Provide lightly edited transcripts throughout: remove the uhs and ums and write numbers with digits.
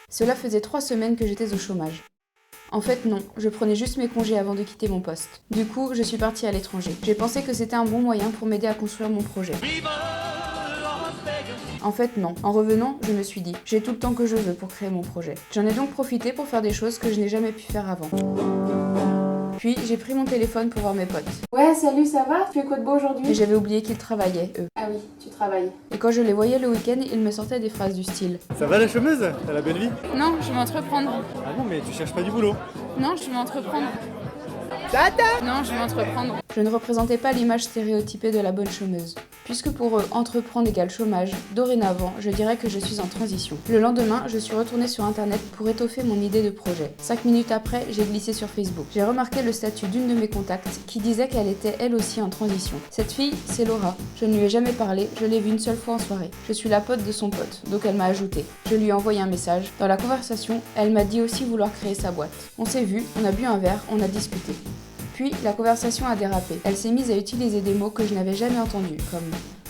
Cela faisait 3 semaines que j'étais au chômage. En fait non, je prenais juste mes congés avant de quitter mon poste. Du coup, je suis partie à l'étranger. J'ai pensé que c'était un bon moyen pour m'aider à construire mon projet. En fait non, en revenant, je me suis dit, j'ai tout le temps que je veux pour créer mon projet. J'en ai donc profité pour faire des choses que je n'ai jamais pu faire avant. Puis j'ai pris mon téléphone pour voir mes potes. Ouais, salut, ça va? Tu fais quoi de beau aujourd'hui? Et j'avais oublié qu'ils travaillaient, eux. Ah oui, tu travailles. Et quand je les voyais le week-end, ils me sortaient des phrases du style Ça va la chômeuse? T'as la belle vie? « Non, je vais entreprendre. Ah bon, mais tu cherches pas du boulot? Non, je vais entreprendre. Non, je vais entreprendre. » Je ne représentais pas l'image stéréotypée de la bonne chômeuse. Puisque pour eux, entreprendre égale chômage, dorénavant, je dirais que je suis en transition. Le lendemain, je suis retournée sur internet pour étoffer mon idée de projet. 5 minutes après, j'ai glissé sur Facebook. J'ai remarqué le statut d'une de mes contacts qui disait qu'elle était elle aussi en transition. Cette fille, c'est Laura. Je ne lui ai jamais parlé, je l'ai vue une seule fois en soirée. Je suis la pote de son pote, donc elle m'a ajouté. Je lui ai envoyé un message. Dans la conversation, elle m'a dit aussi vouloir créer sa boîte. On s'est vu, on a bu un verre, on a discuté. Puis, la conversation a dérapé. Elle s'est mise à utiliser des mots que je n'avais jamais entendus, comme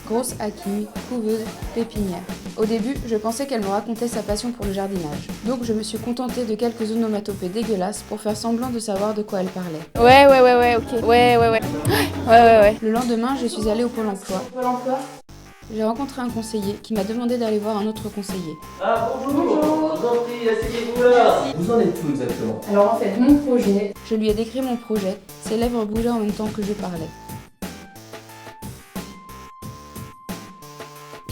grosse hacking, couveuse, pépinière. Au début, je pensais qu'elle me racontait sa passion pour le jardinage. Donc je me suis contentée de quelques onomatopées dégueulasses pour faire semblant de savoir de quoi elle parlait. Ouais, ok. Ouais. Le lendemain, je suis allée au Pôle emploi. Pôle emploi? J'ai rencontré un conseiller qui m'a demandé d'aller voir un autre conseiller. Ah bonjour. Je vous en prie, asseyez-vous là. Vous en êtes où exactement? Alors en fait, mon projet... Je lui ai décrit mon projet, ses lèvres bougeaient en même temps que je parlais.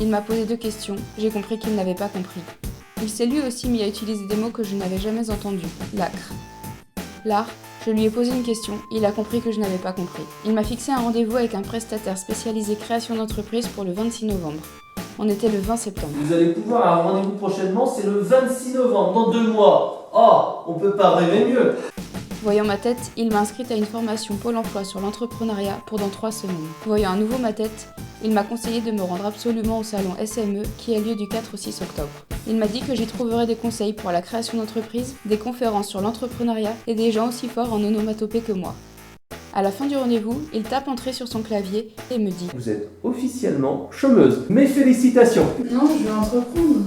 Il m'a posé 2 questions, j'ai compris qu'il n'avait pas compris. Il s'est lui aussi mis à utiliser des mots que je n'avais jamais entendus. L'acre. L'art. Je lui ai posé une question, il a compris que je n'avais pas compris. Il m'a fixé un rendez-vous avec un prestataire spécialisé création d'entreprise pour le 26 novembre. On était le 20 septembre. Vous allez pouvoir avoir un rendez-vous prochainement, c'est le 26 novembre, dans 2 mois. Oh, on peut pas rêver mieux. Voyant ma tête, il m'a inscrite à une formation Pôle emploi sur l'entrepreneuriat pour dans 3 semaines. Voyant à nouveau ma tête, il m'a conseillé de me rendre absolument au salon SME qui a lieu du 4 au 6 octobre. Il m'a dit que j'y trouverais des conseils pour la création d'entreprise, des conférences sur l'entrepreneuriat et des gens aussi forts en onomatopée que moi. À la fin du rendez-vous, il tape entrée sur son clavier et me dit « Vous êtes officiellement chômeuse. Mes félicitations. Non, je vais entreprendre.